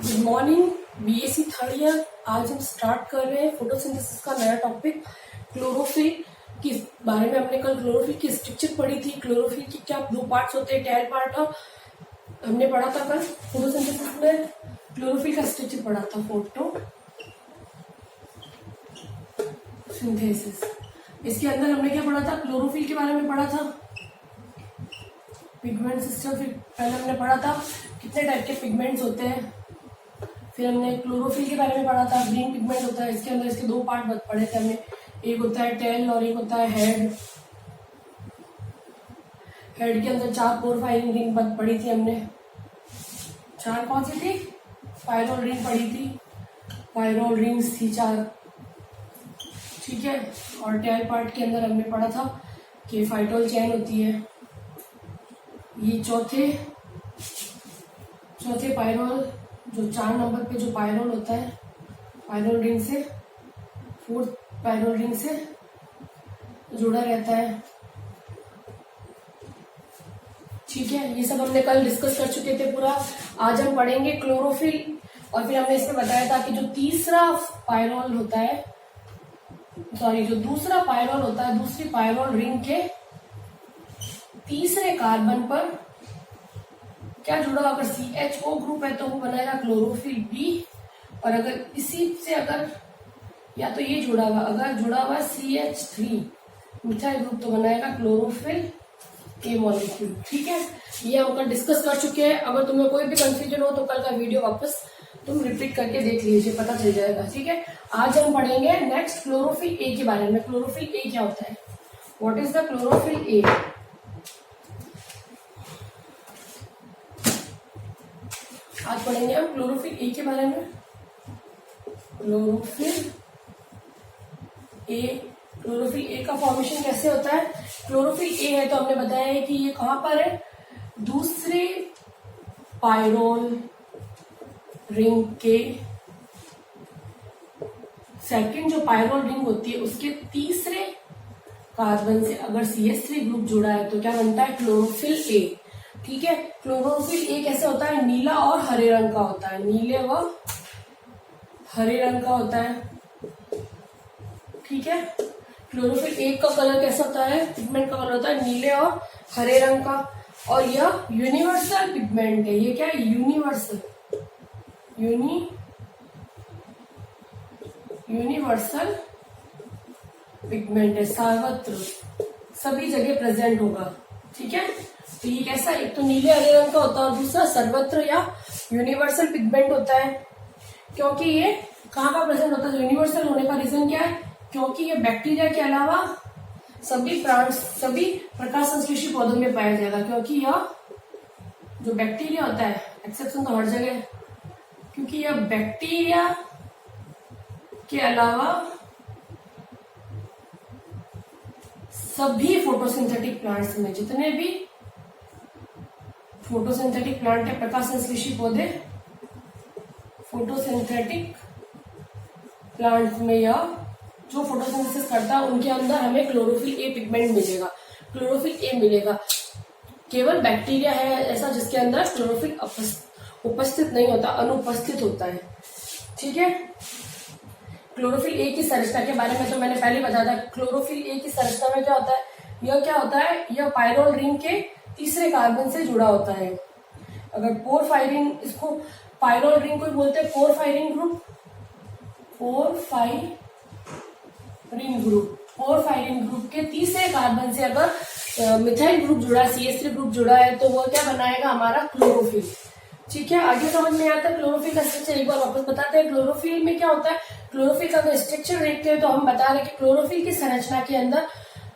Good morning BSc third year. आज हम start कर रहे हैं फोटोसिंथेसिस का नया टॉपिक क्लोरोफिल के बारे में। हमने कल क्लोरोफिल की स्ट्रक्चर पढ़ी थी, क्लोरोफिल की क्या दो पार्ट्स होते हैं, टेल पार्ट और हमने पढ़ा था कल फोटोसिंथेसिस में क्लोरोफिल का स्ट्रक्चर पढ़ा था, फोटोसिंथेसिस। इसके अंदर हमने क्या पढ़ा था, क्लोरोफिल के बारे में पढ़ा था, पिगमेंट सिस्टम। फिर पहले हमने पढ़ा था कितने टाइप के पिगमेंट्स होते हैं। फिर हमने क्लोरोफिल के बारे में पढ़ा था, ग्रीन पिगमेंट होता है इसके अंदर। इसके दो पार्ट पढ़े थे हमने, एक होता है टेल और एक होता है हेड। हेड के अंदर 4 पोरफायरिन रिंग पढ़ी थी हमने। 4 कौन सी थी? पायरोल रिंग पढ़ी थी, पायरोल रिंग्स थी 4, ठीक है। और टेल पार्ट के अंदर हमने पढ़ा था कि फाइटोल चेन होती है। ये चौथे पायरोल, जो 4 नंबर पे जो पायरोल होता है, पायरोल रिंग से 4th पायरोल रिंग से जुड़ा रहता है, ठीक है। ये सब हमने कल डिस्कस कर चुके थे पूरा। आज हम पढ़ेंगे क्लोरोफिल। और फिर हमने इसमें बताया था कि जो तीसरा पायरोल होता है, सॉरी, जो दूसरा पायरोल होता है, दूसरी पायरोल रिंग के तीसरे कार्बन पर क्या जुड़ा, अगर CHO ग्रुप है तो वो बनाएगा क्लोरोफिल बी। और अगर इसी से अगर या तो ये जुड़ा हुआ, अगर जुड़ा हुआ CH3 मिथाइल ग्रुप तो बनाएगा क्लोरोफिल ए मॉलिक्यूल, ठीक है। ये हम कल डिस्कस कर चुके हैं। अगर तुम्हें कोई भी कंफ्यूजन हो तो कल का वीडियो वापस तुम रिपीट करके देख लीजिए, पता चल जाएगा, ठीक है। आज हम पढ़ेंगे नेक्स्ट क्लोरोफिल ए के बारे में। क्लोरोफिल ए क्या होता है, what is the chlorophyll A. आज पढ़ेंगे हम क्लोरोफिल ए के बारे में। क्लोरोफिल ए का फॉर्मेशन कैसे होता है। क्लोरोफिल ए है तो हमने बताया है कि ये कहां पर है, दूसरे पायरोल रिंग के सेकंड जो पायरोल रिंग होती है उसके तीसरे कार्बन से अगर CH3 ग्रुप जुड़ा है तो क्या बनता है, क्लोरोफिल ए, ठीक है। क्लोरोफिल ए कैसे होता है, नीला और हरे रंग का होता है, नीले व हरे रंग का होता है, ठीक है। क्लोरोफिल ए का कलर कैसा होता है, पिगमेंट का कलर होता है नीले और हरे रंग का। और यह यूनिवर्सल पिगमेंट है। ये क्या है, यूनिवर्सल पिगमेंट है, सर्वत्र सभी जगह प्रेजेंट होगा, ठीक है। तो ये कैसा, एक तो नीले हरे रंग का होता है और दूसरा सर्वत्र या यूनिवर्सल पिगमेंट होता है। क्योंकि ये कहाँ का प्रेजेंट होता है, यूनिवर्सल होने का रीजन क्या है, क्योंकि ये बैक्टीरिया के अलावा सभी प्रकाश संश्लेषी पौधों में पाया जाएगा। क्योंकि यह जो बैक्टीरिया होता है, एक्सेप्शन तो हर जगह, क्योंकि यह बैक्टीरिया के अलावा सभी फोटोसिंथेटिक प्लांट्स में, जितने भी फोटोसिंथेटिक प्लांट है, प्रकाश संश्लेषी पौधे, फोटोसिंथेटिक प्लांट में यह जो फोटोसिंथेसिस करता है उनके अंदर हमें क्लोरोफिल ए पिगमेंट मिलेगा, क्लोरोफिल ए मिलेगा। केवल बैक्टीरिया है ऐसा जिसके अंदर क्लोरोफिल उपस्थित नहीं होता, अनुपस्थित होता है, ठीक है। क्लोरोफिल ए की संरचना के बारे में तो मैंने पहले बताया था। क्लोरोफिल ए की संरचना में क्या होता है, यह पायरोल रिंग के तीसरे कार्बन से जुड़ा होता है। अगर पोरफायरिन, इसको पायरोल रिंग को बोलते हैं पोरफायरिन ग्रुप, पोरफायरिन ग्रुप के तीसरे कार्बन से अगर मिथाइल ग्रुप जुड़ा है, CH3 ग्रुप जुड़ा है तो वो क्या बनाएगा, हमारा क्लोरोफिल, ठीक है। आगे समझ में आता है क्लोरोफिल का स्ट्रक्चर। एक बार वापस बताते हैं क्लोरोफिल में क्या होता है। क्लोरोफिल का अगर स्ट्रक्चर देखते हैं तो हम बता रहे कि क्लोरोफिल की संरचना के अंदर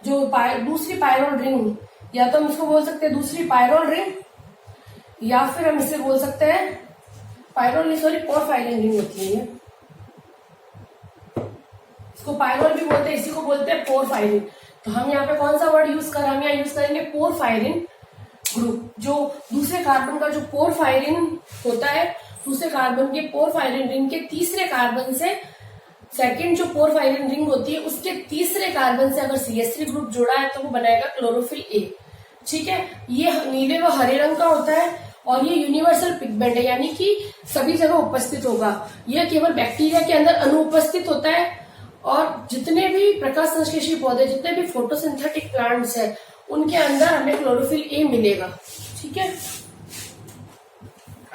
जो दूसरी पायरोल रिंग, या तो हम इसको बोल सकते हैं दूसरी पायरोल रिंग, या फिर हम इसे बोल सकते हैं पोरफायरिन रिंग होती है। इसको पायरोल भी बोलते हैं, इसी को बोलते हैं पोरफायरिन। तो हम यहाँ पे कौन सा वर्ड यूज कर रहे हैं, हम यहाँ यूज करेंगे पोरफायरिन ग्रुप। जो दूसरे कार्बन का जो पोरफायरिन होता है, दूसरे कार्बन के पोरफायरिन रिंग के तीसरे कार्बन से सेकंड जो पोरफायरिन रिंग होती है उसके तीसरे कार्बन से अगर CH3 ग्रुप जुड़ा है तो वो बनाएगा क्लोरोफिल ए, ठीक है। ये नीले व हरे रंग का होता है और ये यूनिवर्सल पिगमेंट है, यानी कि सभी जगह उपस्थित होगा। यह केवल बैक्टीरिया के अंदर अनुपस्थित होता है, और जितने भी प्रकाश संश्लेषी पौधे, जितने भी फोटोसिंथेटिक प्लांट्स है, उनके अंदर हमें क्लोरोफिल ए मिलेगा। ठीक है,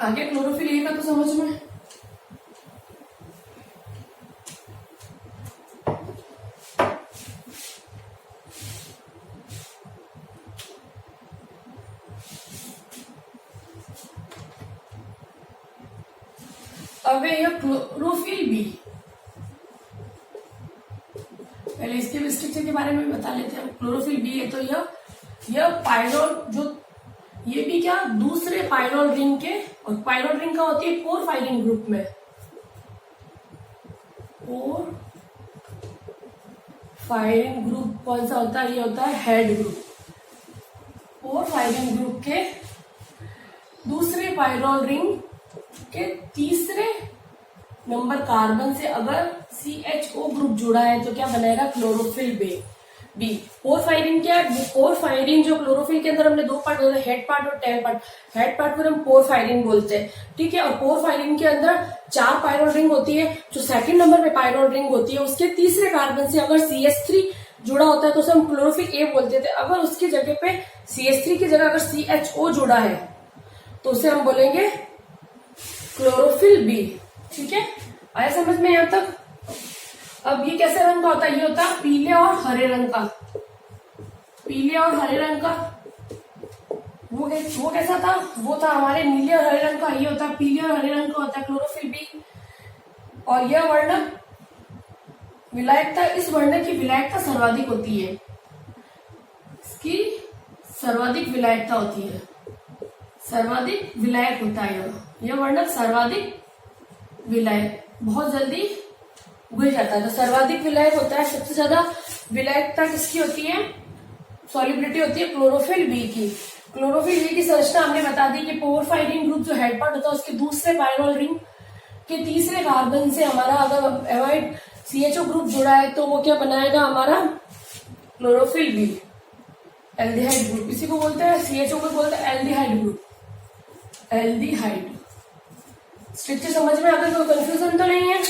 आगे क्लोरोफिल ए का तो समझ में। अब यह क्लोरोफिल बी, पहले इसके स्ट्रक्चर के बारे में बता लेते हैं। क्लोरोफिल बी है तो यह पायरोल, जो ये भी क्या दूसरे पायरोल रिंग के, और पायरोल रिंग का होती है पोर फायरिंग ग्रुप में। पोर फायरिंग ग्रुप कौन सा होता है? ये होता है हेड ग्रुप। पोर फायरिंग ग्रुप के दूसरे पायरोल रिंग के तीसरे नंबर कार्बन से अगर CHO ग्रुप जुड़ा है तो क्या बनाएगा? Chlorophyll B. पोर फायरिंग क्या है? पोर फायरिंग जो क्लोरोफिल के अंदर हमने दो पार्ट होते हैं, हेड पार्ट और टेल पार्ट। हेड पार्ट को हम पोर फायरिंग बोलते हैं, ठीक है। और पोर फायरिंग के अंदर 4 पायरोल रिंग होती है। जो सेकंड नंबर पे पायरोल रिंग होती है, उसके तीसरे कार्बन से अगर CH3 जुड़ा होता है तो उसे हम क्लोरोफिल ए बोलते थे। अगर उसकी जगह पे CH3 की जगह अगर CHO जुड़ा है तो उसे हम बोलेंगे क्लोरोफिल बी। ठीक है, आया समझ में यहां तक? अब ये कैसे रंग का होता है? ये होता है पीले और हरे रंग का। पीले और हरे रंग का वो कैसा था? वो था हमारे नीले और हरे रंग का। ये होता है पीले और हरे रंग का होता है क्लोरोफिल बी। और यह वर्ण विलायकता, इस वर्ण की विलायकता सर्वाधिक होती है। इसकी सर्वाधिक विलायकता होती है, सर्वाधिक विलायक होता है यह वर्णक, सर्वाधिक विलायक, बहुत जल्दी घुल जाता है। तो सर्वाधिक विलायक होता है। सबसे ज्यादा विलायकता किसकी होती है? सॉल्युबिलिटी होती है क्लोरोफिल बी की। क्लोरोफिल बी की संरचना हमने बता दी कि पोर फायरिंग ग्रुप जो हेड पार्ट होता है, उसके दूसरे पायरोल रिंग के तीसरे कार्बन से हमारा अगर एवाइड CHO ग्रुप जुड़ा है तो वो क्या बनाएगा? हमारा क्लोरोफिल बी, एल्डिहाइड ग्रुप। इसी को बोलते हैं, CHO को बोलते हैं एल्डिहाइड ग्रुप, एल्डिहाइड। स्ट्रक्चर समझ में आकर कोई कंफ्यूजन तो नहीं है?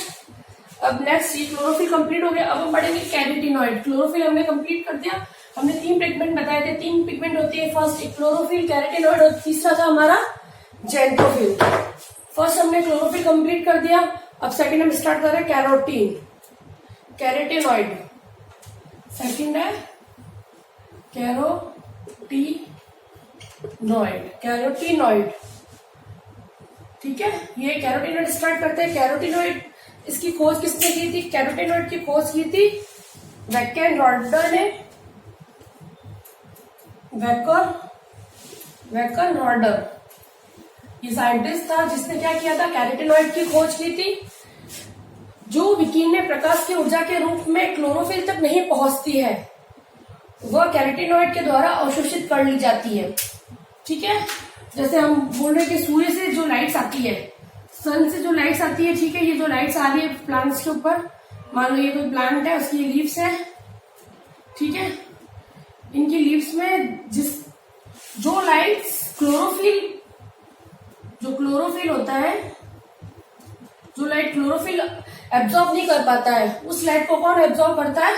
अब नेक्स्ट, ये क्लोरोफिल कंप्लीट हो गया। अब हम पढ़ेंगे कैरोटीनॉइड। क्लोरोफिल हमने कंप्लीट कर दिया। हमने 3 पिगमेंट बताए थे। 3 पिगमेंट होती है, फर्स्ट क्लोरोफिल, कैरोटीनॉइड और तीसरा था हमारा जेंथोफिल। फर्स्ट हमने क्लोरोफिल कंप्लीट कर दिया। अब सेकंड हम स्टार्ट कर रहे हैं कैरोटीन, कैरोटीनॉइड। सेकंड है कैरोटीनॉइड। ठीक है, ये कैरोटीनॉइड स्टार्ट करते हैं। कैरोटीनॉइड, इसकी खोज किसने की थी? कैरोटीनॉइड की खोज की थी वैकनरॉडर ने। वैकनरॉडर ये साइंटिस्ट था जिसने क्या किया था? कैरोटीनॉइड की खोज की थी। जो विकिरण प्रकाश की ऊर्जा के रूप में क्लोरोफिल तक नहीं पहुंचती है, वह कैरोटीनॉइड के द्वारा अवशोषित कर ली जाती है। ठीक है, जैसे हम बोल रहे हैं कि सूर्य से जो लाइट्स आती है, सन से जो लाइट्स आती है, ठीक है, ये जो लाइट्स आ रही है प्लांट्स के ऊपर, मान लो ये कोई प्लांट है, उसकी लीव्स है, ठीक है, इनकी लीव्स में जो लाइट्स क्लोरोफिल होता है, जो लाइट क्लोरोफिल एब्जॉर्ब नहीं कर पाता है, उस लाइट को कौन एब्जॉर्ब करता है?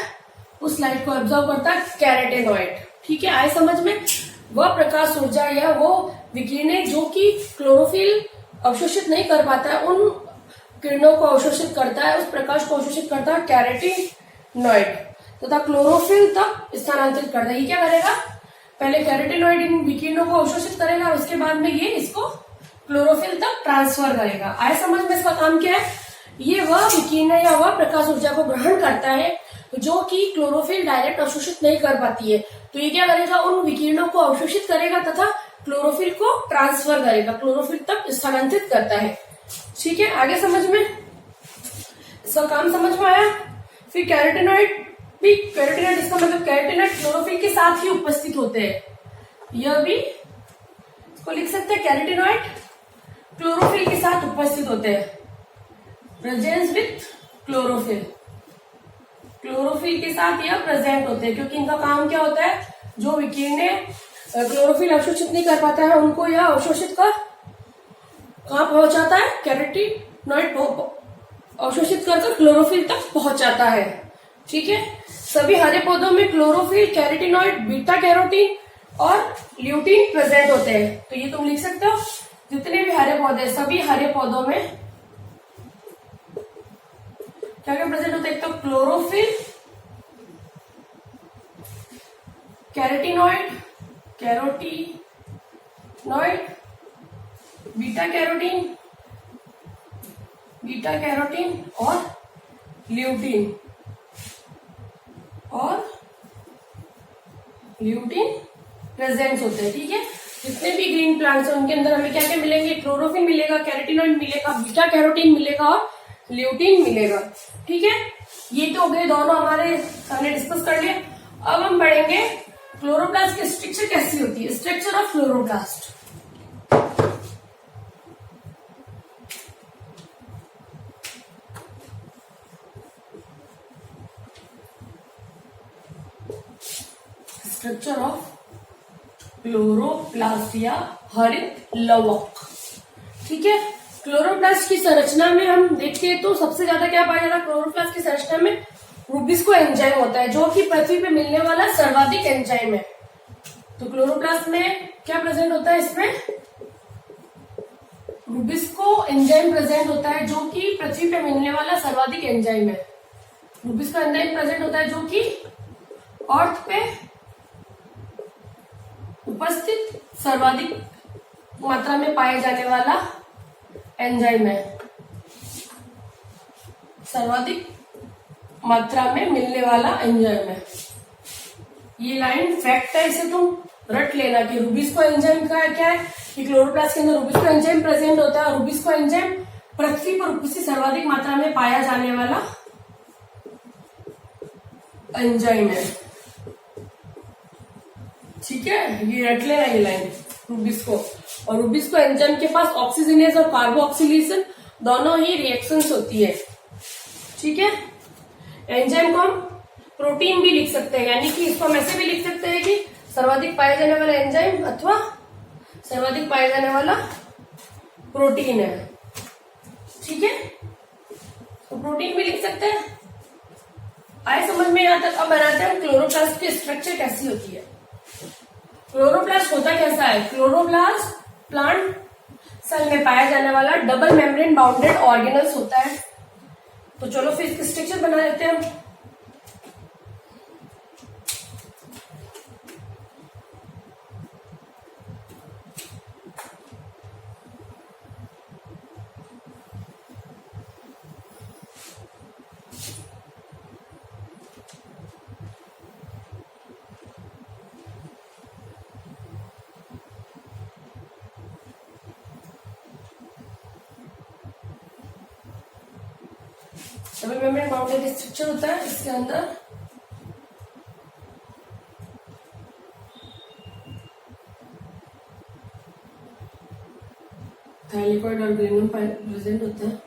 उस लाइट को एब्जॉर्ब करता है कैरोटीनॉइड। ठीक है, आए समझ में? वह प्रकाश ऊर्जा या वो विकिरण जो कि क्लोरोफिल अवशोषित नहीं कर पाता है, उन किरणों को अवशोषित करता है, उस प्रकाश को अवशोषित करता है कैरोटीनॉइड तथा क्लोरोफिल तक स्थानांतरित करता है। ये क्या करेगा? पहले कैरोटीनॉइड इन विकिरणों को अवशोषित करेगा और उसके बाद में ये इसको क्लोरोफिल तक ट्रांसफर करेगा। आए समझ में? इसका काम क्या है? ये वह विकिरण या वह प्रकाश ऊर्जा को ग्रहण करता है जो कि क्लोरोफिल डायरेक्ट अवशोषित नहीं कर पाती है। तो ये क्या करेगा? उन विकिरणों को अवशोषित करेगा तथा क्लोरोफिल को ट्रांसफर करेगा, क्लोरोफिल तक स्थानांतरित करता है। ठीक है, आगे समझ में? इसका काम समझ में आया? फिर कैरोटीनॉइड भी, कैरोटीनॉइड इसका मतलब कैरोटीनॉइड क्लोरोफिल के साथ ही उपस्थित होते हैं। यह भी इसको लिख सकते हैं, कैरोटीनॉइड क्लोरोफिल के साथ उपस्थित होते हैं, प्रेजेंस विथ क्लोरोफिल, क्लोरोफिल के साथ यह प्रेजेंट होते हैं, क्योंकि इनका काम क्या होता है? जो विकिरणें क्लोरोफिल अवशोषित नहीं कर पाता है उनको, यह अवशोषित कर कहाँ पहुंचाता है, कैरोटीनॉइड अवशोषित कर क्लोरोफिल तक पहुंचाता है। ठीक है, सभी हरे पौधों में क्लोरोफिल, कैरोटीनॉइड, बीटा कैरोटीन और ल्यूटीन प्रेजेंट होते हैं। तो ये तुम लिख सकते हो, जितने भी हरे पौधे, सभी हरे पौधों में क्या क्या प्रेजेंट होता है, एक तो क्लोरोफिल, कैरोटीनॉइड, बीटा कैरोटीन और ल्यूटीन प्रेजेंट होते हैं। ठीक है, जितने भी ग्रीन प्लांट्स हैं उनके अंदर हमें क्या क्या मिलेंगे, क्लोरोफिल मिलेगा, कैरोटीनॉइड मिलेगा, बीटा कैरोटीन मिलेगा और ल्यूटीन मिलेगा। ठीक है, ये तो हो गए दोनों हमारे, हमने डिस्कस कर लिया। अब हम बढ़ेंगे क्लोरोप्लास्ट की स्ट्रक्चर कैसी होती है, structure of chloroplast. Structure of chloroplast या हरित लवक। ठीक है, क्लोरोप्लास्ट की संरचना में हम देखते हैं तो सबसे ज्यादा क्या पाया जाता है, क्लोरोप्लास्ट की संरचना में रूबिस्को एंजाइम होता है, जो कि पृथ्वी पे मिलने वाला सर्वाधिक एंजाइम है। तो क्लोरोप्लास्ट में क्या प्रेजेंट होता है, इसमें रूबिस्को एंजाइम प्रेजेंट होता है, जो कि पृथ्वी पे मिलने वाला सर्वाधिक एंजाइम है। रूबिस्को एंजाइम प्रेजेंट होता है जो कि अर्थ पे उपस्थित सर्वाधिक मात्रा में पाए जाने वाला एंजाइम है, सर्वाधिक मात्रा में मिलने वाला एंजाइम है। ये लाइन फैक्ट है, इसे तुम रट लेना कि रूबिस्को एंजाइम का क्या है कि क्लोरोप्लास्ट के अंदर रूबिस्को एंजाइम प्रेजेंट होता है। रूबिस्को एंजाइम पृथ्वी पर उपस्थित सर्वाधिक मात्रा में पाया जाने वाला एंजाइम है। ठीक है, ये रट लेना ये लाइन रूबिस्को। और रूबिस्को एंजाइम के पास ऑक्सीजनेज और कार्बोक्सिलेशन दोनों ही रिएक्शंस होती है। ठीक है, एंजाइम को हम प्रोटीन भी लिख सकते हैं, यानी कि इसको हम ऐसे भी लिख सकते हैं कि सर्वाधिक पाया जाने वाला एंजाइम अथवा सर्वाधिक पाया जाने वाला प्रोटीन है। ठीक है, तो प्रोटीन भी लिख सकते हैं। आए समझ में यहाँ तक। अब बनाते हैं क्लोरोप्लास्ट की स्ट्रक्चर कैसी होती है। क्लोरोप्लास्ट होता कैसा है, क्लोरोप्लास्ट प्लांट सेल में पाया जाने वाला डबल मेम्ब्रेन बाउंडेड ऑर्गेनल्स होता है। तो चलो फिर इसकी स्ट्रक्चर बना लेते हैं हम। डबल मेम्ब्रेन बाउंडेड स्ट्रक्चर होता है, इसके अंदर थाइलेकॉइड और ग्रेन्यूल प्रेजेंट होता है।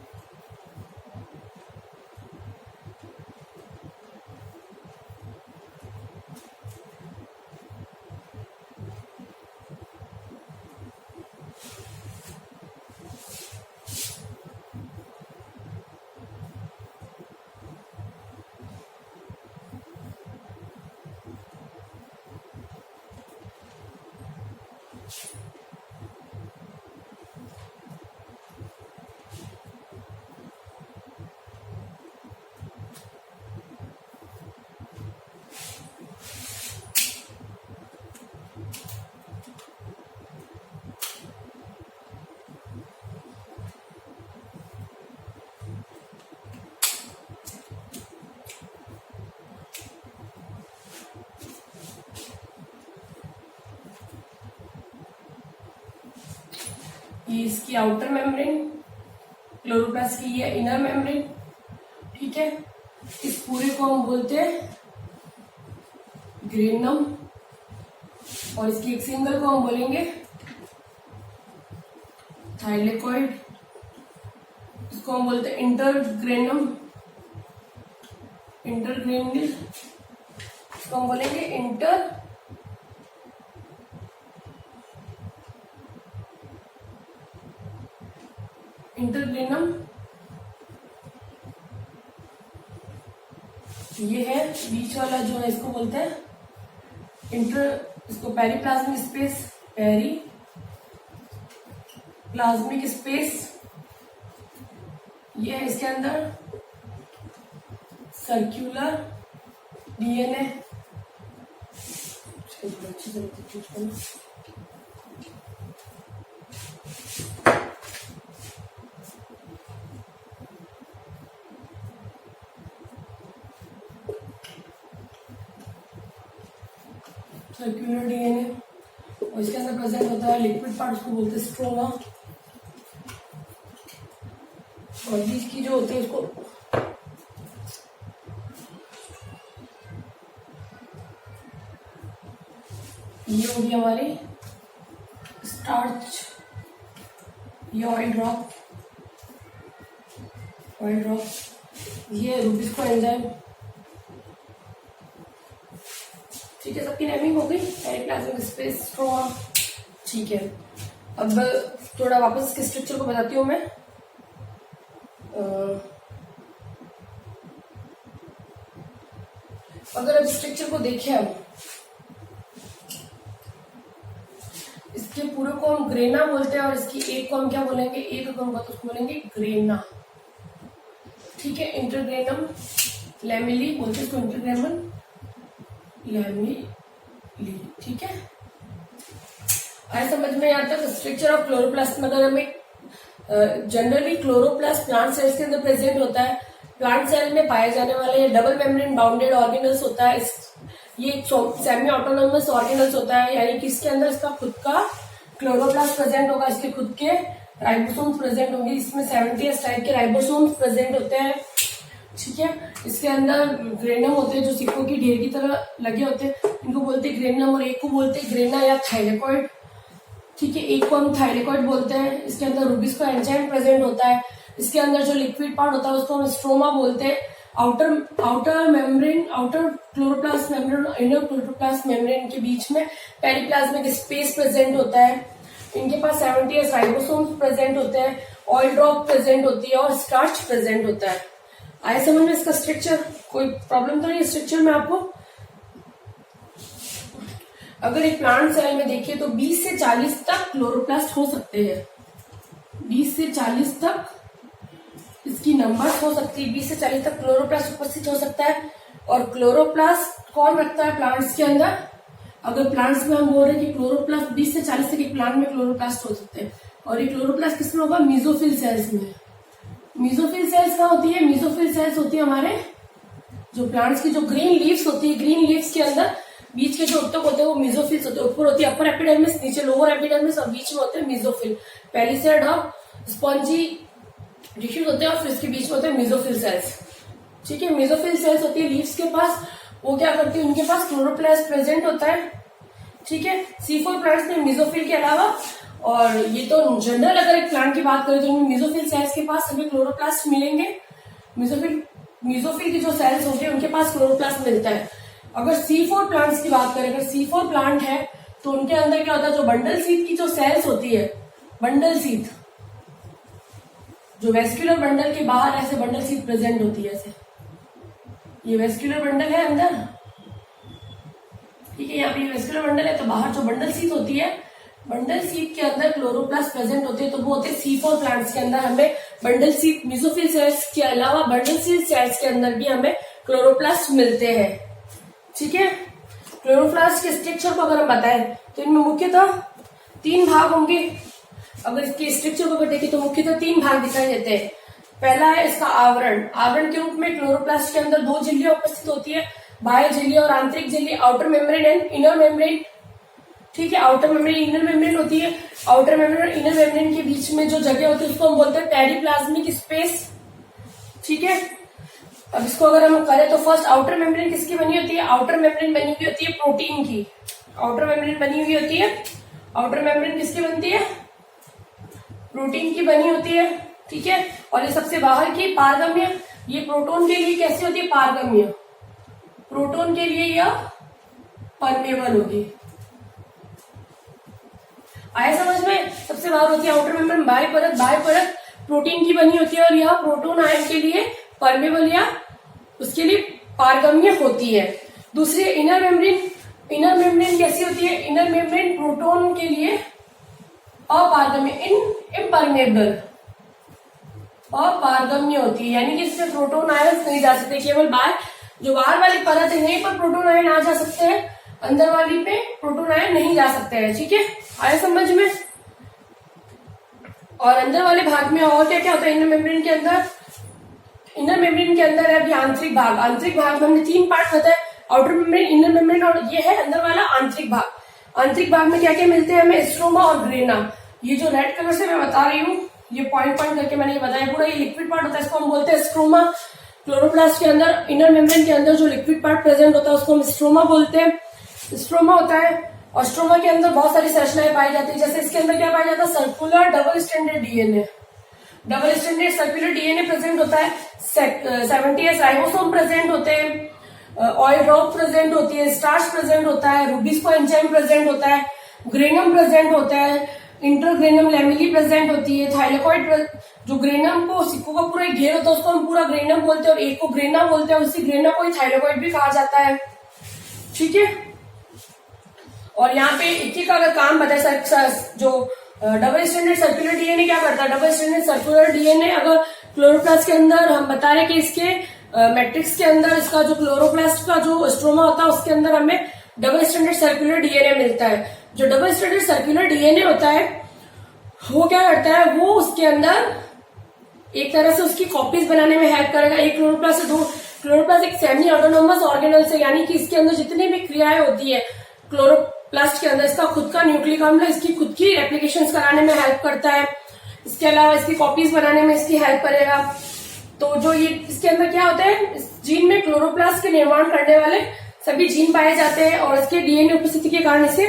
ये इसकी आउटर मेम्ब्रेन, क्लोरोप्लास्ट की ये इनर मेम्ब्रेन। ठीक है, इस पूरे को हम बोलते हैं ग्रेनम, और इसकी एक सिंगल को हम बोलेंगे थाइलेकॉइड। इसको हम बोलते हैं इंटरग्रेनम, इंटरग्रेन्यूल। इसको हम बोलेंगे इंटरग्रेनम ये है बीच वाला जो है, इसको बोलते हैं इसको पेरिप्लाज्मिक स्पेस, पेरिप्लाज्मिक स्पेस। ये है इसके अंदर सर्कुलर डीएनए। अच्छी तरह चूज करना। सर्कुलर डीएनए और इसके अंदर प्रेजेंट होता है लिक्विड पार्ट, उसको बोलते हैं स्ट्रोमा। और बीच की जो होती है उसको ये होगी हमारी स्टार्च, ये ऑयल ड्रॉप, ये रूबिस्को एंजाइम। ठीक है, सबकी नेमिंग हो गई, पेरिप्लाज्मिक स्पेस, स्ट्रोमा। ठीक है, अब थोड़ा वापस इसके स्ट्रक्चर को बताती हूँ मैं। अगर अब स्ट्रक्चर को देखें, हम इसके पूरे को हम ग्रेना बोलते हैं और इसकी एक को हम क्या बोलेंगे, एक को हम उसको बोलेंगे ग्रेना। ठीक है, इंटरग्रेनम लैमेली बोलते हैं इसको, इंटरग्रेनम लैमेली। ठीक है, आए समझ में यहाँ तक स्ट्रक्चर ऑफ क्लोरोप्लास्ट में। अगर हमें जनरली क्लोरोप्लास्ट प्लांट सेल्स के अंदर प्रेजेंट होता है। प्लांट सेल में पाए जाने वाले डबल मेम्ब्रेन बाउंडेड ऑर्गेनल्स होता है। ये सेमी ऑटोनोमस ऑर्गेनल्स होता है, यानी कि इसके अंदर इसका खुद का क्लोरोप्लास्ट प्रेजेंट होगा, इसके खुद के राइबोसोम्स प्रेजेंट होंगे। इसमें 70s टाइप के राइबोसोम्स प्रेजेंट होते हैं। ठीक है, इसके अंदर ग्रेनम होते हैं जो सिक्कों की ढेर की तरह लगे होते हैं, इनको बोलते हैं ग्रेनम, और एक को बोलते हैं ग्रेना या थाइलेकॉइड। ठीक है, एक को हम थाइलेकॉइड बोलते हैं। इसके अंदर रूबिस्को एंजाइम प्रेजेंट होता है। इसके अंदर जो लिक्विड पार्ट होता है उसको हम स्ट्रोमा बोलते हैं। Outer membrane, outer chloroplast membrane, inner chloroplast membrane के बीच में पेरिप्लाज्मिक स्पेस प्रेजेंट होता है। इनके पास 70s राइबोसोम्स प्रेजेंट होते हैं, ऑयल ड्रॉप प्रेजेंट होती है और स्टार्च प्रेजेंट होता है। आए समझ में इसका स्ट्रक्चर? कोई प्रॉब्लम तो नहीं स्ट्रक्चर में आपको? अगर एक प्लांट सेल में देखिए तो 20 से 40 तक क्लोरोप्लास्ट हो सकते हैं। 20 से 40 तक इसकी नंबर्स हो सकती है। 20 से 40 तक क्लोरोप्लास्ट उपस्थित हो सकता है। और क्लोरोप्लास्ट कौन रखता है प्लांट्स के अंदर? अगर प्लांट्स में हम बोल रहे हैं कि क्लोरोप्लास्ट 20 से 40 तक एक प्लांट में क्लोरोप्लास्ट हो सकते हैं। और ये क्लोरोप्लास्ट किसमें होगा? मीजोफिल सेल्स में। मीजोफिल सेल्स क्या होती है? मीजोफिल सेल्स होती है हमारे जो प्लांट्स की जो ग्रीन लीव्स होती है, ग्रीन लीव्स के अंदर बीच के जो उत्तक होते हैं वो मीजोफिल्स होते हैं। ऊपर होती है अपर एपिडर्मिस, नीचे लोअर एपिडर्मिस और बीच में होते हैं मीजोफिल। पेलिसेड और स्पॉन्जी टिश्यूज होते हैं और फिर इसके बीच में होते हैं मीजोफिल सेल्स। ठीक है, मीजोफिल सेल्स होती है लीव्स के पास। वो क्या करती है? उनके पास क्लोरोप्लास्ट प्रेजेंट होता है। ठीक है, C4 प्लांट्स में मीजोफिल के अलावा, और ये तो जनरल अगर एक प्लांट की बात करें तो उनमें मीजोफिल सेल्स के पास हमें क्लोरोप्लास्ट मिलेंगे। मीजोफिल की जो सेल्स होंगे उनके पास क्लोरोप्लास्ट मिलता है। अगर C4 प्लांट्स की बात करें, अगर C4 प्लांट है तो उनके अंदर क्या होता है? जो बंडल सीथ की जो सेल्स होती है, बंडल सीथ, जो वेस्क्यूलर बंडल के बाहर ऐसे बंडल सीथ प्रेजेंट होती है। ऐसे ये वेस्क्यूलर बंडल है अंदर। ठीक है, यहाँ पे वेस्क्यूलर बंडल है तो बाहर जो बंडल सीथ होती है, बंडल सीथ के अंदर क्लोरोप्लास्ट प्रेजेंट होते हैं। तो वो होते हैं C4 प्लांट्स के अंदर हमें बंडल सीथ, मीजोफिल सेल्स के अलावा बंडल सीथ सेल्स के अंदर भी हमें क्लोरोप्लास्ट मिलते हैं। ठीक है, क्लोरोप्लास्ट के स्ट्रक्चर को अगर हम बताएं तो इनमें मुख्यतः 3 भाग होंगे। अगर इसके स्ट्रक्चर को देखें तो मुख्यतः 3 भाग दिखाई देते हैं। पहला है इसका आवरण। आवरण के रूप में क्लोरोप्लास्ट के अंदर 2 झिल्लियां उपस्थित होती है, बाह्य झिल्ली और आंतरिक झिल्ली, outer membrane and inner membrane. ठीक है, आउटर मेम्ब्रेन, इनर मेम्ब्रेन होती है। आउटर मेम्ब्रेन और इनर मेम्ब्रेन के बीच में जो जगह होती है उसको हम बोलते हैं पेरिप्लाज्मिक स्पेस। ठीक है, अब इसको अगर हम करें तो फर्स्ट आउटर मेम्ब्रेन किसकी बनी होती है? आउटर मेम्ब्रेन बनी हुई होती है प्रोटीन की। आउटर मेम्ब्रेन बनी हुई होती है, आउटर मेम्ब्रेन किसकी बनती है? प्रोटीन की बनी होती है। ठीक है, और ये सबसे बाहर की पारगम्य, ये प्रोटोन के लिए कैसी होती है? पारगम्य। प्रोटोन के लिए यह परमेबल होगी। आया समझ में? सबसे बाहर होती है आउटर मेम्ब्रेन, बाह्य परत प्रोटीन की बनी होती है और यह प्रोटोन आयन के लिए परमेबल या उसके लिए पारगम्य होती है। दूसरी इनर मेम्ब्रेन, इनर मेम्ब्रेन कैसी होती है? इनर मेम्ब्रेन प्रोटोन के लिए अपारगम्य, इम्परमेबल, अपारगम्य होती है, यानी कि इससे प्रोटोन आयन नहीं जा सकते। केवल बाहर जो बाहर वाली परत है यहीं पर प्रोटोन आयन आ जा सकते हैं, अंदर वाली पे प्रोटोन आयन नहीं जा सकते हैं। ठीक है, आया समझ में? और अंदर वाले भाग में और क्या क्या होता है इनर मेम्ब्रेन के अंदर? इनर मेम्ब्रेन के अंदर है अभी आंतरिक भाग। आंतरिक भाग में हमने 3 पार्ट बताए, आउटर मेम्ब्रेन, इनर मेम्ब्रेन और ये है अंदर वाला आंतरिक भाग। आंतरिक भाग में क्या क्या मिलते हैं हमें? स्ट्रोमा और ग्रेना। ये जो रेड कलर से मैं बता रही हूँ, ये पॉइंट पॉइंट करके मैंने ये बताया पूरा, ये लिक्विड पार्ट होता है, इसको हम बोलते हैं स्ट्रोमा। क्लोरोप्लास्ट के अंदर इनर मेम्ब्रेन के अंदर जो लिक्विड पार्ट प्रेजेंट होता है उसको हम स्ट्रोमा बोलते हैं, स्ट्रोमा होता है। और स्ट्रोमा के अंदर बहुत सारी संरचनाएं पाई जाती है, जैसे इसके अंदर क्या पाया जाता है? Circular double standard DNA, double standard circular DNA present होता है। 70S राइबोसोम प्रेजेंट होते हैं, ऑयल ड्रॉप प्रेजेंट होती है, स्टार्च प्रेजेंट होता है, रूबिस्को एंजाइम प्रेजेंट होता है, ग्रेनम प्रेजेंट होता है, इंटरग्रेनम लैमेली प्रेजेंट होती है, थाइलेकॉइड, जो ग्रेनम को सिक्कों का पूरा घेर होता है उसको हम पूरा ग्रेनम बोलते हैं और एक को ग्रेना बोलते हैं, उसी ग्रेना को ही थाइलेकॉइड भी कहा जाता है। ठीक है, और यहाँ पे एक का अगर काम बताए, जो डबल स्टैंडर्ड सर्कुलर डीएनए क्या करता है? डबल स्टैंडर्ड सर्कुलर डीएनए अगर क्लोरोप्लास्ट के अंदर हम बता रहे कि इसके मैट्रिक्स के अंदर इसका जो क्लोरोप्लास्ट का जो स्ट्रोमा होता है उसके अंदर हमें डबल स्टैंडर्ड सर्कुलर डीएनए मिलता है। जो डबल स्टैंडर्ड सर्कुलर डीएनए होता है वो क्या करता है? वो उसके अंदर एक तरह से उसकी कॉपीज बनाने में हेल्प करेगा। एक क्लोरोप्लास्ट से दो, क्लोरोप्लास्ट एक सेमी ऑटोनोमस ऑर्गेनल से, यानी कि इसके अंदर जितनी भी क्रियाएं होती है क्लोरोप्लास्ट के अंदर, इसका खुद का न्यूक्लिक अम्ल इसकी खुद की रेप्लिकेशन कराने में हेल्प करता है, इसके अलावा इसकी कॉपीज बनाने में इसकी हेल्प करेगा। तो जो ये इसके अंदर क्या होता है, इस जीन में क्लोरोप्लास्ट के निर्माण करने वाले सभी जीन पाए जाते हैं और इसके डीएनए उपस्थिति के कारण इसे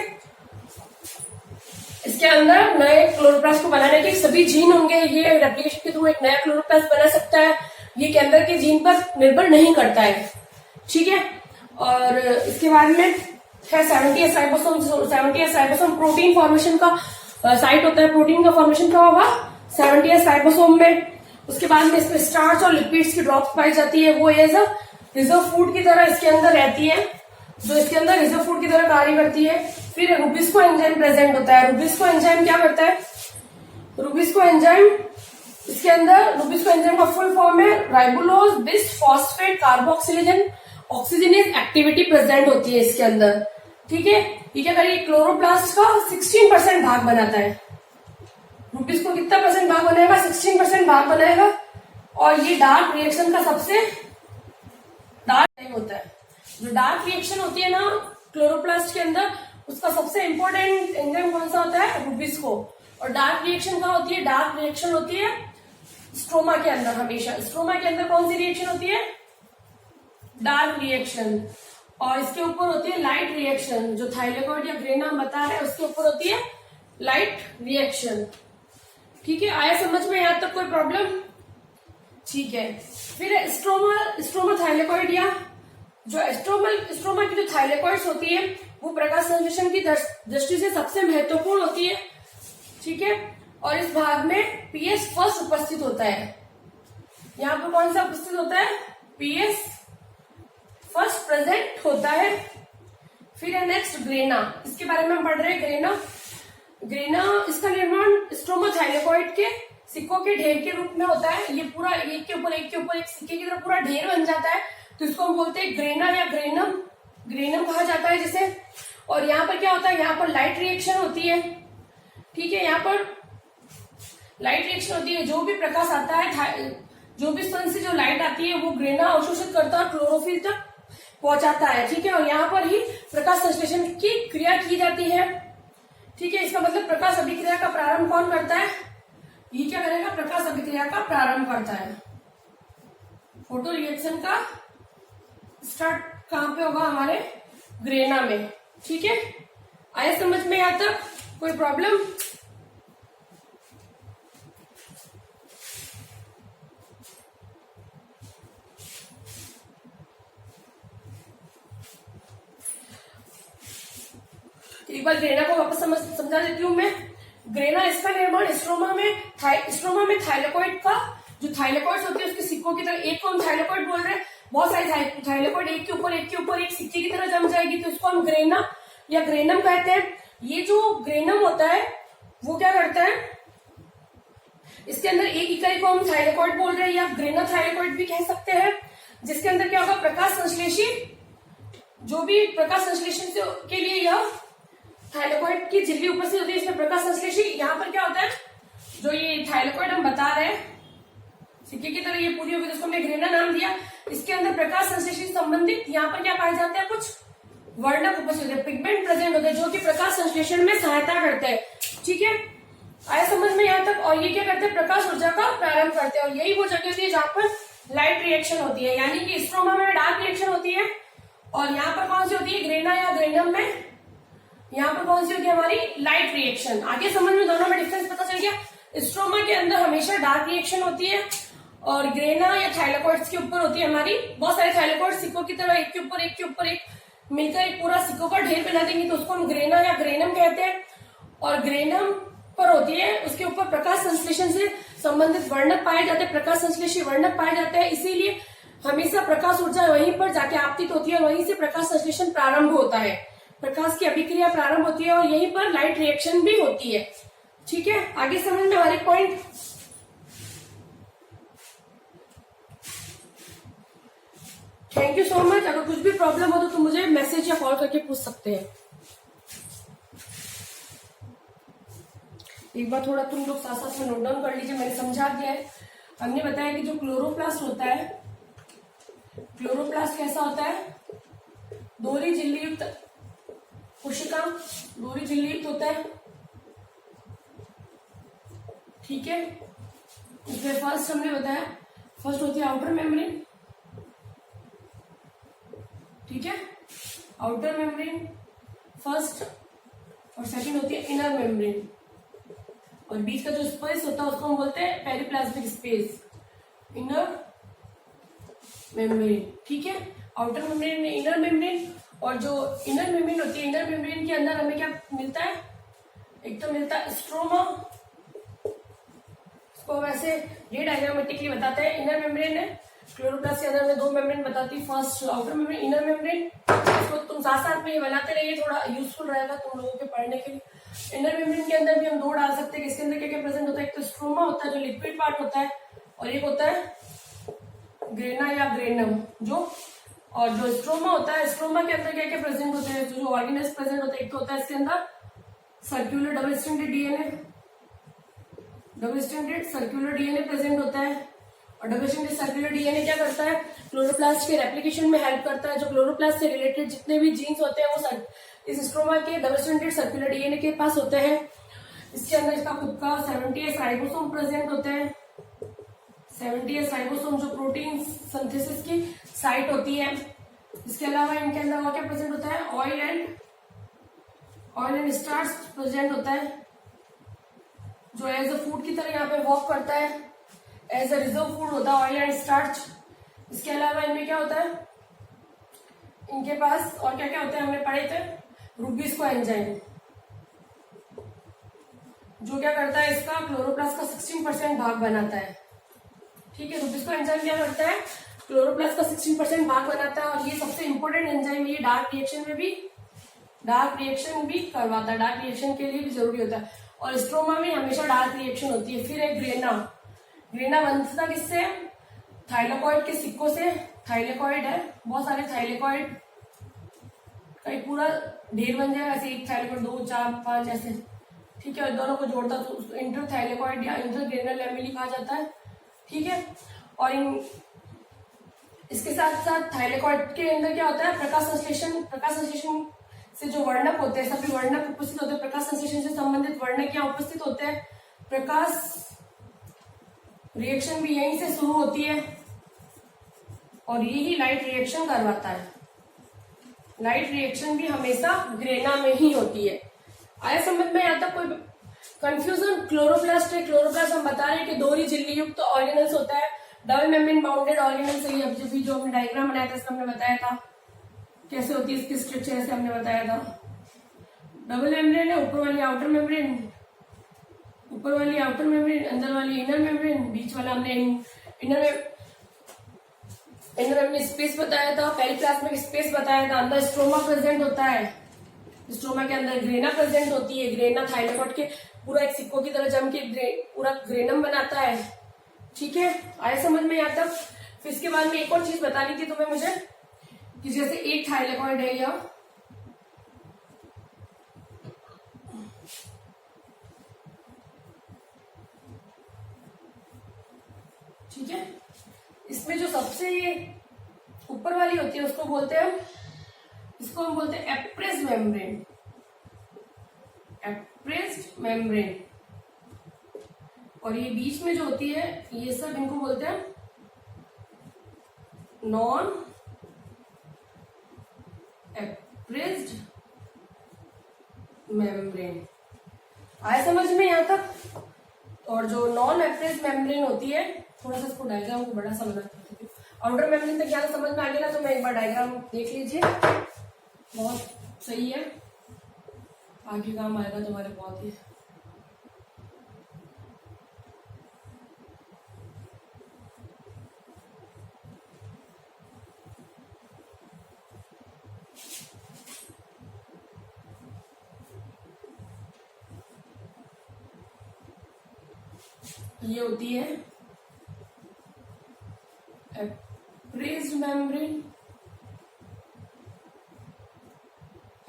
इसके अंदर नए क्लोरोप्लास्ट को बनाने के सभी जीन होंगे। ये रेप्लिकेशन के थ्रू एक नया क्लोरोप्लास्ट बना सकता है, ये के अंदर के जीन पर निर्भर नहीं करता है। ठीक है, और इसके बाद में है 70S ribosome. 70S ribosome protein formation का साइट होता है। प्रोटीन का फॉर्मेशन क्या होगा? 70S राइबोसोम में। उसके बाद में इसमें स्टार्च और लिपिड्स की ड्रॉप्स पाई जाती है, वो एज अ रिजर्व फूड की तरह इसके अंदर रहती है, जो इसके अंदर रिजर्व फूड की तरह कार्य करती है। फिर रूबिस्को एंजाइम प्रेजेंट होता है। रूबिस्को एंजाइम क्या करता है? रूबिस्को एंजाइम इसके अंदर, रूबिस्को एंजाइम का फुल फॉर्म है ribulose bis phosphate carboxylase oxygenase activity present होती है इसके अंदर। ठीक है, ये क्या करेगी? क्लोरोप्लास्ट का 16% भाग बनाता है। रूबिस्को कितना परसेंट भाग बनाएगा? 16% भाग बनाएगा। और ये डार्क रिएक्शन का सबसे डार्क टाइम होता है। जो डार्क रिएक्शन होती है ना क्लोरोप्लास्ट के अंदर, उसका सबसे इंपॉर्टेंट एंजाइम कौन सा होता है? रूबिस्को। और डार्क रिएक्शन कहाँ होती है? डार्क रिएक्शन होती है स्ट्रोमा के अंदर। हमेशा स्ट्रोमा के अंदर कौन सी रिएक्शन होती है? Dark reaction. और इसके ऊपर होती है लाइट रिएक्शन, जो थाइलेकॉइड या ग्रेना हम बता रहे हैं उसके ऊपर होती है लाइट रिएक्शन। ठीक है, आया समझ में? यहां तक कोई प्रॉब्लम? ठीक है, फिर स्ट्रोमा थाइलेकॉइड, या जो स्ट्रोमा की जो थाइलेकॉइड्स होती है वो प्रकाश संश्लेषण की दृष्टि से सबसे महत्वपूर्ण होती है। ठीक है, और इस भाग में पीएस फर्स्ट उपस्थित होता है। यहाँ पर कौन सा उपस्थित होता है? पीएस फर्स्ट प्रेजेंट होता है। फिर है नेक्स्ट ग्रेना, इसके बारे में हम पढ़ रहे हैं। ग्रेना इसका निर्माण स्ट्रोमा थाइलेकॉइड के सिक्कों के ढेर के रूप में होता है। ये पूरा एक के ऊपर एक सिक्के की तरह पूरा ढेर बन जाता है, तो इसको हम बोलते हैं ग्रेना या ग्रेनम कहा जाता है जिसे। और यहाँ पर क्या होता है? यहाँ पर लाइट रिएक्शन होती है। ठीक है, यहाँ पर लाइट रिएक्शन होती है। जो भी प्रकाश आता है, जो भी सन से जो लाइट आती है वो ग्रेना अवशोषित करता है, क्लोरोफिल तक पहुंचाता है। ठीक है, और यहाँ पर ही प्रकाश संश्लेषण की क्रिया की जाती है। ठीक है, इसका मतलब प्रकाश अभिक्रिया का प्रारंभ कौन करता है? ये क्या करेगा? प्रकाश अभिक्रिया का प्रारंभ करता है। फोटो रिएक्शन का स्टार्ट कहां पे होगा? हमारे ग्रेना में। ठीक है, आया समझ में? यहां तक कोई प्रॉब्लम? एक बार ग्रेना को वापस समझा देती हूँ मैं। ग्रेना इसका निर्माण स्ट्रोमा में थाइलेकोइड का, जो थाइलेकोइड्स होती है उसके सिक्कों की तरह, एक को हम थाइलेकोइड बोल रहे हैं, बहुत सारे थाइलेकोइड एक के ऊपर एक सिक्के की तरह जम जाएगी, तो इसको हम ग्रेना या ग्रेनम कहते हैं। ये जो ग्रेनम होता है वो क्या करता है, इसके अंदर एक इकाई को हम थाइलेकोइड बोल रहे हैं या ग्रेना थाइलेकोइड भी कह सकते हैं, जिसके अंदर क्या होगा, प्रकाश संश्लेषी, जो भी प्रकाश संश्लेषण के लिए यह थाइलेकोइड की झिल्ली उपस्थित होती है, इसमें प्रकाश संश्लेषी। यहाँ पर क्या होता है, जो ये थाइलेकोइड हम बता रहे हैं सिक्के की तरह ये पूरी होगी, जिसको हमने ग्रेना नाम दिया, इसके अंदर प्रकाश संश्लेषण से संबंधित यहाँ पर क्या पाए जाते हैं, कुछ वर्णक उपस्थित होते हैं, पिगमेंट प्रेजेंट होते हैं, जो कि प्रकाश संश्लेषण में सहायता करते हैं। ठीक है, आया समझ में यहाँ तक। और ये क्या करते हैं, प्रकाश ऊर्जा का प्रारंभ करते हैं, और यही वो जगह होती है जहां पर लाइट रिएक्शन होती है, यानी कि स्ट्रोमा में डार्क रिएक्शन होती है, और यहाँ पर कौन सी होती है, ग्रेना या ग्रेनम में यहाँ पर कौन सी होती है, हमारी लाइट रिएक्शन। आगे समझ में दोनों में डिफरेंस पता चल गया। स्ट्रोमा के अंदर हमेशा डार्क रिएक्शन होती है, और ग्रेना या थाइलेकोइड्स के ऊपर होती है हमारी, बहुत सारे थाइलेकोइड सिक्कों की तरह एक के ऊपर एक मिलकर एक पूरा सिक्कों का ढेर बना देंगे, तो उसको हम ग्रेना या ग्रेनम कहते हैं। और ग्रेनम पर होती है, उसके ऊपर प्रकाश संश्लेषण से संबंधित वर्णक पाए जाते हैं, प्रकाश संश्लेषी वर्णक पाए जाते हैं, इसीलिए हमेशा प्रकाश ऊर्जा वहीं पर जाके आपतित होती है, और वहीं से प्रकाश संश्लेषण प्रारंभ होता है, प्रकाश की अभिक्रिया प्रारंभ होती है, और यहीं पर लाइट रिएक्शन भी होती है। ठीक है, आगे समझ में हमारे point. Thank you so much. अगर कुछ भी प्रॉब्लम हो तो तुम मुझे मैसेज या कॉल करके पूछ सकते हैं। एक बार थोड़ा तुम लोग साथ साथ में नोट डाउन कर लीजिए, मैंने समझा दिया है। हमने बताया कि जो क्लोरोप्लास्ट होता है, क्लोरोप्लास्ट कैसा होता है, दोहरी झिल्ली युक्त कोशिका, दोहरी झिल्ली युक्त होता है। ठीक है, इसमें फर्स्ट हमने बताया, फर्स्ट होती है आउटर मेम्ब्रेन। ठीक है, आउटर मेम्ब्रेन फर्स्ट, और सेकंड होती है इनर मेम्ब्रेन, और बीच का जो स्पेस होता है उसको हम बोलते हैं पेरिप्लाज्मिक स्पेस, इनर मेम्ब्रेन। ठीक है, आउटर मेम्ब्रेन में इनर मेम्ब्रेन, और जो इनर मेम्ब्रेन होती है, इनर मेम्ब्रेन के अंदर हमें क्या मिलता है, एक तो मिलता है स्ट्रोमा, इसको वैसे ये डायग्रामेटिकली बताते हैं। इनर मेम्ब्रेन है, क्लोरोप्लास्ट के अंदर में दो मेम्ब्रेन बताती है, first outer membrane, inner membrane. इसको तुम साथ साथ में ये बनाते रहिए, थोड़ा यूजफुल रहेगा तुम लोगों के पढ़ने के लिए। इनर मेम्ब्रेन के अंदर भी हम दो डाल सकते हैं, इसके अंदर क्या क्या प्रेजेंट होता है, एक तो स्ट्रोमा होता है जो लिक्विड पार्ट होता है, और एक होता है ग्रेना या ग्रेनम जो, और जो स्ट्रोमा होता है, स्ट्रोमा के अंदर क्या क्या प्रेजेंट होते हैं, जो ऑर्गेनेल्स प्रेजेंट होते हैं, एक तो होता है इसके अंदर circular double stranded DNA, double stranded circular DNA present होता है। और डबल स्ट्रैंडेड सर्क्यूलर डीएनए क्या करता है, क्लोरोप्लास्ट के रेप्लिकेशन में हेल्प करता है। जो क्लोरोप्लास्ट से रिलेटेड जितने भी जीन्स होते हैं वो इस स्ट्रोमा के डबल स्ट्रैंडेड सर्क्यूलर डीएनए के पास होते हैं। इसके अंदर इसका खुद का 70S राइबोसोम प्रेजेंट होते हैं, 70S राइबोसोम जो प्रोटीन सिंथेसिस की साइट होती है। इसके अलावा इनके अंदर और क्या प्रेजेंट होता है, ऑयल एंड स्टार्च प्रेजेंट होता है, जो एज अ फूड की तरह यहाँ पे वर्क करता है, एज अ रिजर्व फूड होता है ऑयल एंड स्टार्च। इसके अलावा इनमें क्या होता है, इनके पास और क्या क्या होते हैं, हमने पढ़े थे रूबिस्को एंजाइम, जो क्या करता है, इसका क्लोरोप्लास्ट का 16% भाग बनाता है। ठीक है, रूबिस्को एंजाइम क्या करता है, क्लोरोप्लास्ट का 16% भाग बनाता है, और ये सबसे इंपॉर्टेंट एंजाइम है। ये डार्क रिएक्शन भी करवाता है, डार्क रिएक्शन के लिए भी जरूरी होता है। और स्ट्रोमा में हमेशा डार्क रिएक्शन होती है। फिर है ग्रेना बनता किससे, थाइलेकोइड के सिक्कों से, थाइलेकोइड है, बहुत सारे थाइलेकोइड का एक पूरा ढेर बन जाएगा, ऐसे एक थाइलेकोइड 2 4 5 ऐसे। ठीक है, और दोनों को जोड़ता तो उसको इंटर थाइलेकोइड या इंटर ग्रेनल लैमेली कहा जाता है। ठीक है, और इसके साथ साथ थाइलेकोइड के अंदर क्या होता है, प्रकाश संश्लेषण से जो वर्णक होते हैं, सभी वर्णक उपस्थित होते हैं, प्रकाश संश्लेषण से संबंधित वर्णक यहाँ उपस्थित होते हैं। प्रकाश रिएक्शन भी यहीं से शुरू होती है, और यही लाइट रिएक्शन करवाता है। लाइट रिएक्शन भी हमेशा ग्रेना में ही होती है। आया समझ में? यहाँ तक कोई कंफ्यूजन? क्लोरोप्लास्ट है, क्लोरोप्लास्ट हम बता रहे हैं कि दोहरी झिल्ली युक्त तो ऑर्गेनल्स होता है, डबल मेम्ब्रेन बाउंडेड ऑर्गेनल्स है। अब जो हमने डायग्राम बनाया था इसका हमने बताया था कैसे होती है इसकी स्ट्रक्चर, ऐसे हमने बताया था। डबल मेम्ब्रेन है, ऊपर वाली आउटर मेम्ब्रेन, ऊपर वाली आउटर मेम्ब्रेन, अंदर वाली इनर मेम्ब्रेन, बीच वाला हमने इनर में स्पेस बताया था, पहली क्लास में स्पेस बताया था। अंदर स्ट्रोमा प्रेजेंट होता है, स्ट्रोमा के अंदर ग्रेना प्रेजेंट होती है। ग्रेना थाइलेकोइड के पूरा एक सिक्को की तरह जम के पूरा ग्रेनम बनाता है। ठीक है, आया समझ में यहाँ तक। फिर इसके बाद में एक और चीज बतानी थी तुम्हें मुझे कि जैसे एक थाइलेकोइड है यह, ठीक है, इसमें जो सबसे ये ऊपर वाली होती है उसको बोलते हैं, इसको हम बोलते हैं एप्रेस्ड मेम्ब्रेन, एप्रेस्ड मेम्ब्रेन। और ये बीच में जो होती है ये सब इनको बोलते हैं नॉन एप्रेस्ड मेम्ब्रेन। आया समझ में यहां तक। और जो नॉन एप्रेस्ड मेम्ब्रेन होती है, थोड़ा सा इसको डायग्राम को बड़ा समझना चाहती हूँ। आउटर मेम्ब्रेन तक ज्यादा समझ में आ गया ना, तो मैं एक बार डायग्राम देख लीजिए, बहुत सही है, आगे काम आएगा तुम्हारे बहुत ही। ये होती है एप्रेस्ड मेम्ब्रेन,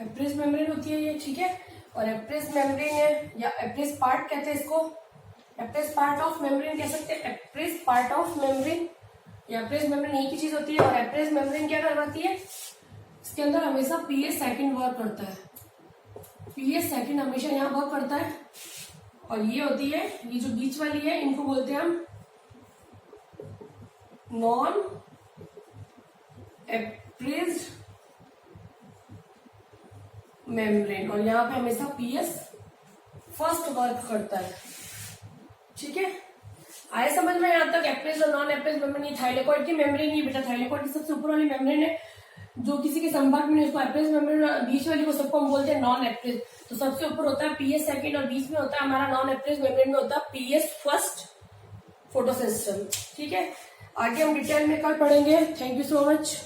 एप्रेस्ड मेम्ब्रेन होती है ये, ठीक है। और एप्रेस्ड मेम्ब्रेन है या एप्रेस्ड पार्ट कहते हैं इसको, एप्रेस्ड पार्ट ऑफ मेम्ब्रेन कह सकते हैं, एप्रेस्ड पार्ट ऑफ मेम्ब्रेन या एप्रेस्ड मेम्ब्रेन एक ही चीज होती है। और एप्रेस्ड मेम्ब्रेन क्या करवाती है, इसके अंदर हमेशा पीएस सेकंड वर्क करता है, पीएस सेकंड हमेशा यहाँ वर्क करता है। और ये होती है, ये जो बीच वाली है इनको बोलते हैं हम नॉन एप्रेस्ड मेम्ब्रेन। और यहाँ पे हमेशा पीएस फर्स्ट वर्क करता है, ठीक है। आए समझ में यहाँ तक एप्रेस्ड और नॉन एप्रेस्ड मेम्ब्रेन। ये थाइलेकोइड की मेम्ब्रेन ही बेटा, थाइलेकोइड की सबसे ऊपर वाली मेम्ब्रेन है, जो किसी के संपर्क में उसको एप्रेस्ड मेम्ब्रेन, बीच वाली को सबको हम बोलते हैं नॉन एप्रेस्ड। तो सबसे ऊपर होता है पीएस सेकंड और बीच में होता है हमारा नॉन एप्रेस्ड मेम्ब्रेन में होता है पीएस फर्स्ट फोटोसिस्टम, ठीक है। आगे हम डिटेल में कल पढ़ेंगे। Thank you so much.